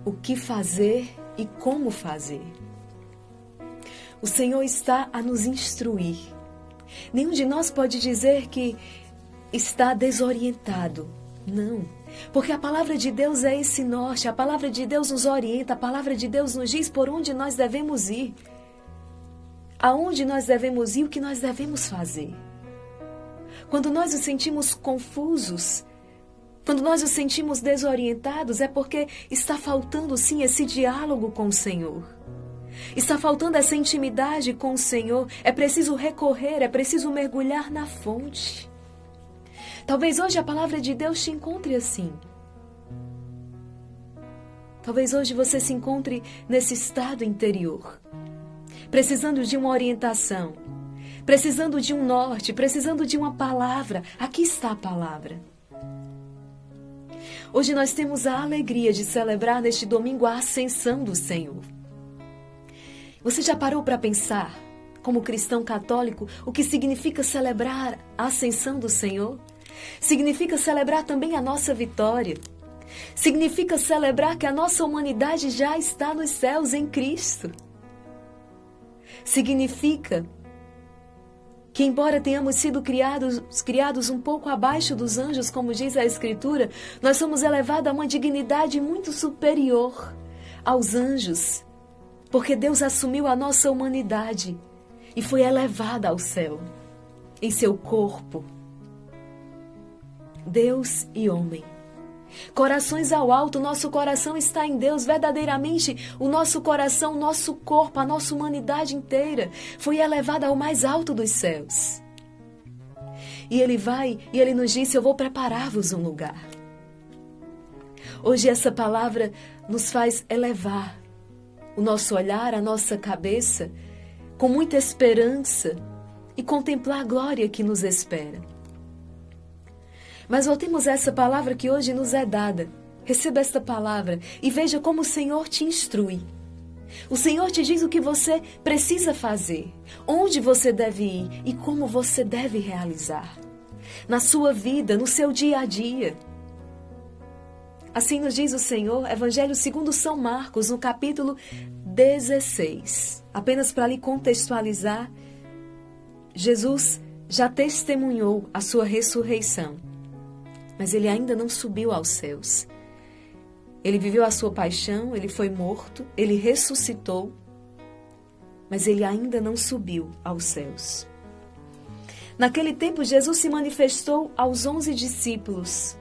o que fazer e como fazer. O Senhor está a nos instruir. Nenhum de nós pode dizer que está desorientado. Não, porque a palavra de Deus é esse norte, a palavra de Deus nos orienta, a palavra de Deus nos diz por onde nós devemos ir, aonde nós devemos ir, o que nós devemos fazer. Quando nós nos sentimos confusos, quando nós nos sentimos desorientados, é porque está faltando sim esse diálogo com o Senhor. Está faltando essa intimidade com o Senhor. É preciso recorrer, é preciso mergulhar na fonte. Talvez hoje a palavra de Deus te encontre assim. Talvez hoje você se encontre nesse estado interior, precisando de uma orientação, precisando de um norte, precisando de uma palavra. Aqui está a palavra. Hoje nós temos a alegria de celebrar neste domingo a ascensão do Senhor. Você já parou para pensar, como cristão católico, o que significa celebrar a ascensão do Senhor? Significa celebrar também a nossa vitória. Significa celebrar que a nossa humanidade já está nos céus em Cristo. Significa que, embora tenhamos sido criados um pouco abaixo dos anjos, como diz a Escritura, nós somos elevados a uma dignidade muito superior aos anjos, porque Deus assumiu a nossa humanidade e foi elevada ao céu, em seu corpo. Deus e homem. Corações ao alto, nosso coração está em Deus. Verdadeiramente, o nosso coração, o nosso corpo, a nossa humanidade inteira foi elevada ao mais alto dos céus. E Ele vai e Ele nos disse: eu vou preparar-vos um lugar. Hoje essa palavra nos faz elevar o nosso olhar, a nossa cabeça, com muita esperança e contemplar a glória que nos espera. Mas voltemos a essa palavra que hoje nos é dada. Receba esta palavra e veja como o Senhor te instrui. O Senhor te diz o que você precisa fazer, onde você deve ir e como você deve realizar. Na sua vida, no seu dia a dia. Assim nos diz o Senhor, Evangelho segundo São Marcos, no capítulo 16. Apenas para lhe contextualizar, Jesus já testemunhou a sua ressurreição. Mas ele ainda não subiu aos céus. Ele viveu a sua paixão, ele foi morto, ele ressuscitou, mas ele ainda não subiu aos céus. Naquele tempo, Jesus se manifestou aos 11 discípulos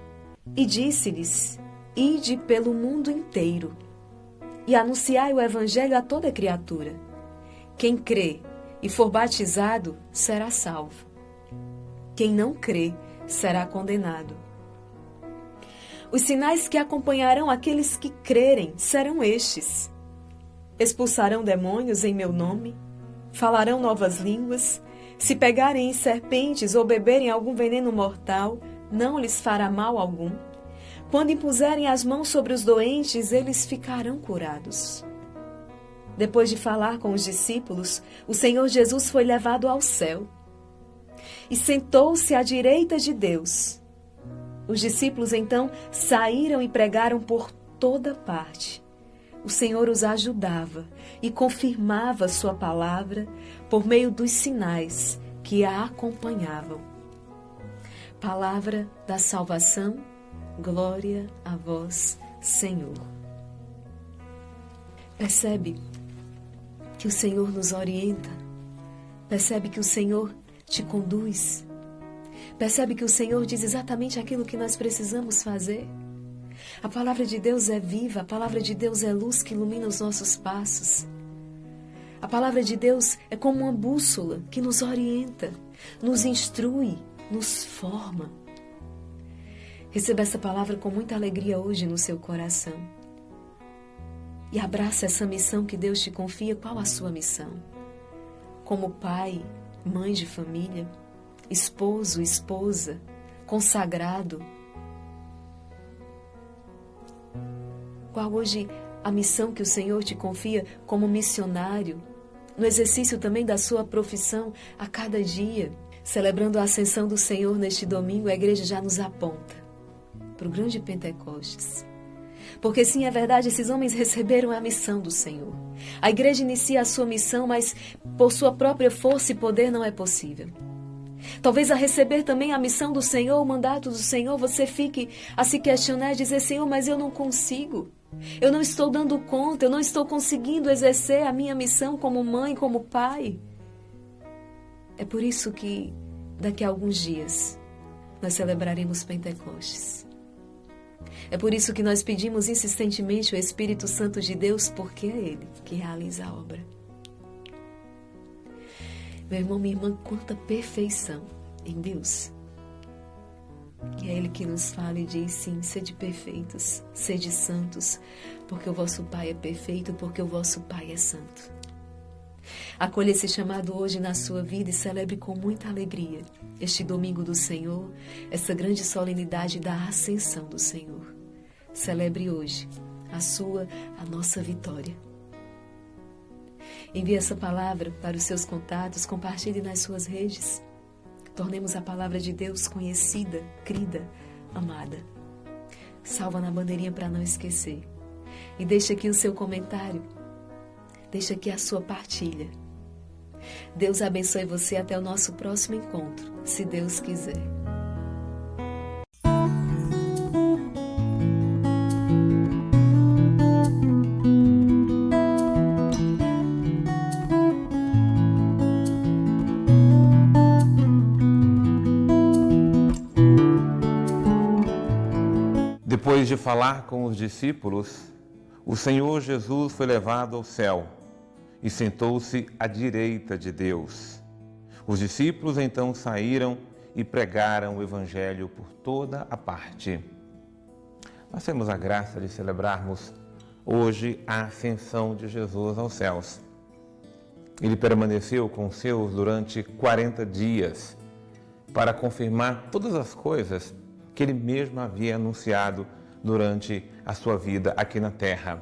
e disse-lhes: ide pelo mundo inteiro e anunciai o evangelho a toda criatura. Quem crê e for batizado será salvo. Quem não crê será condenado. Os sinais que acompanharão aqueles que crerem serão estes: expulsarão demônios em meu nome, falarão novas línguas, se pegarem em serpentes ou beberem algum veneno mortal, não lhes fará mal algum. Quando impuserem as mãos sobre os doentes, eles ficarão curados. Depois de falar com os discípulos, o Senhor Jesus foi levado ao céu e sentou-se à direita de Deus. Os discípulos então saíram e pregaram por toda parte. O Senhor os ajudava e confirmava sua palavra por meio dos sinais que a acompanhavam. Palavra da salvação, glória a vós, Senhor. Percebe que o Senhor nos orienta? Percebe que o Senhor te conduz? Percebe que o Senhor diz exatamente aquilo que nós precisamos fazer? A palavra de Deus é viva, a palavra de Deus é luz que ilumina os nossos passos. A palavra de Deus é como uma bússola que nos orienta, nos instrui, nos forma. Receba essa palavra com muita alegria hoje no seu coração. E abraça essa missão que Deus te confia. Qual a sua missão? Como pai, mãe de família, esposo, esposa, consagrado. Qual hoje a missão que o Senhor te confia como missionário, no exercício também da sua profissão a cada dia? Celebrando a ascensão do Senhor neste domingo, a igreja já nos aponta para o grande Pentecostes. Porque sim, é verdade, esses homens receberam a missão do Senhor. A igreja inicia a sua missão, mas por sua própria força e poder não é possível. Talvez a receber também a missão do Senhor, o mandato do Senhor, você fique a se questionar e dizer: Senhor, mas eu não consigo. Eu não estou dando conta, eu não estou conseguindo exercer a minha missão como mãe, como pai. É por isso que daqui a alguns dias nós celebraremos Pentecostes. É por isso que nós pedimos insistentemente o Espírito Santo de Deus, porque é Ele que realiza a obra. Meu irmão, minha irmã, quanta perfeição em Deus. E é Ele que nos fala e diz: sim, sede perfeitos, sede santos, porque o vosso Pai é perfeito, porque o vosso Pai é santo. Acolha esse chamado hoje na sua vida e celebre com muita alegria este domingo do Senhor, essa grande solenidade da ascensão do Senhor. Celebre hoje a nossa vitória. Envie essa palavra para os seus contatos, compartilhe nas suas redes. Tornemos a palavra de Deus conhecida, crida, amada. Salva na bandeirinha para não esquecer. E deixa aqui o seu comentário. Deixa aqui a sua partilha. Deus abençoe você até o nosso próximo encontro, se Deus quiser. Depois de falar com os discípulos, o Senhor Jesus foi levado ao céu e sentou-se à direita de Deus. Os discípulos então saíram e pregaram o Evangelho por toda a parte. Nós temos a graça de celebrarmos hoje a ascensão de Jesus aos céus. Ele permaneceu com os seus durante 40 dias para confirmar todas as coisas que ele mesmo havia anunciado durante a sua vida aqui na terra.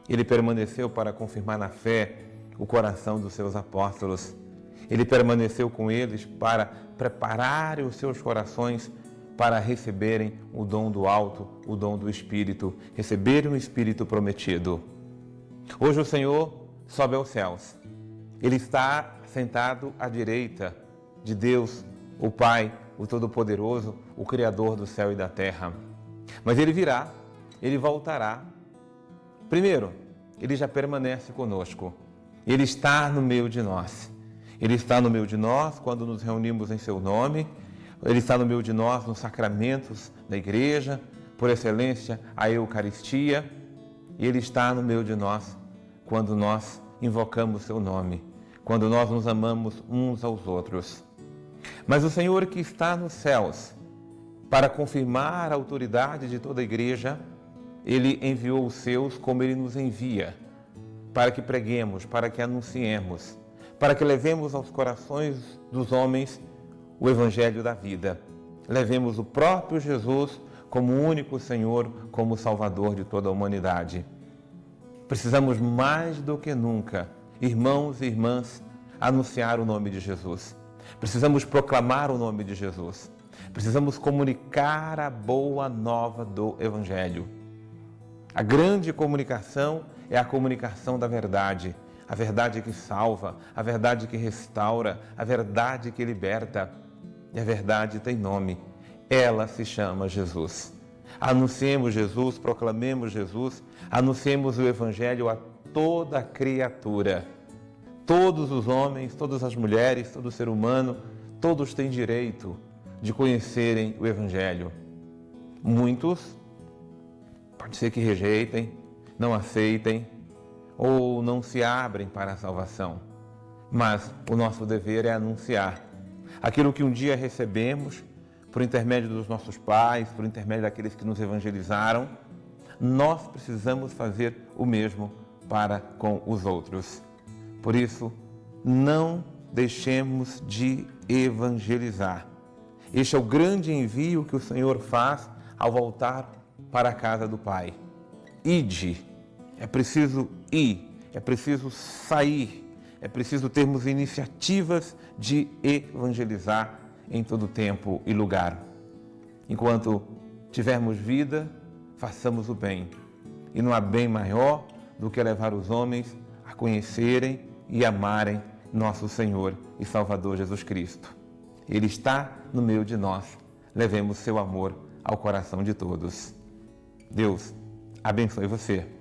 Ele permaneceu para confirmar na fé o coração dos seus apóstolos. Ele permaneceu com eles para preparar os seus corações para receberem o dom do alto, o dom do Espírito, receberem o Espírito prometido. Hoje o Senhor sobe aos céus. Ele está sentado à direita de Deus, o Pai, o Todo-Poderoso, o Criador do céu e da terra. Mas Ele virá, Ele voltará. Primeiro, Ele já permanece conosco. Ele está no meio de nós. Ele está no meio de nós quando nos reunimos em Seu nome. Ele está no meio de nós nos sacramentos da igreja, por excelência, a Eucaristia. E Ele está no meio de nós quando nós invocamos Seu nome, quando nós nos amamos uns aos outros. Mas o Senhor que está nos céus, para confirmar a autoridade de toda a igreja, Ele enviou os seus como Ele nos envia, para que preguemos, para que anunciemos, para que levemos aos corações dos homens o Evangelho da vida. Levemos o próprio Jesus como único Senhor, como Salvador de toda a humanidade. Precisamos mais do que nunca, irmãos e irmãs, anunciar o nome de Jesus. Precisamos proclamar o nome de Jesus. Precisamos comunicar a boa nova do Evangelho. A grande comunicação é a comunicação da verdade. A verdade que salva, a verdade que restaura, a verdade que liberta. E a verdade tem nome. Ela se chama Jesus. Anunciemos Jesus, proclamemos Jesus, anunciemos o Evangelho a toda criatura. Todos os homens, todas as mulheres, todo ser humano, todos têm direito de conhecerem o Evangelho. Muitos, pode ser que rejeitem, não aceitem ou não se abrem para a salvação. Mas o nosso dever é anunciar aquilo que um dia recebemos por intermédio dos nossos pais, por intermédio daqueles que nos evangelizaram. Nós precisamos fazer o mesmo para com os outros. Por isso, não deixemos de evangelizar. Este é o grande envio que o Senhor faz ao voltar para a casa do Pai. Ide, é preciso ir, é preciso sair, é preciso termos iniciativas de evangelizar em todo tempo e lugar. Enquanto tivermos vida, façamos o bem. E não há bem maior do que levar os homens a conhecerem e amarem nosso Senhor e Salvador Jesus Cristo. Ele está no meio de nós. Levemos seu amor ao coração de todos. Deus abençoe você.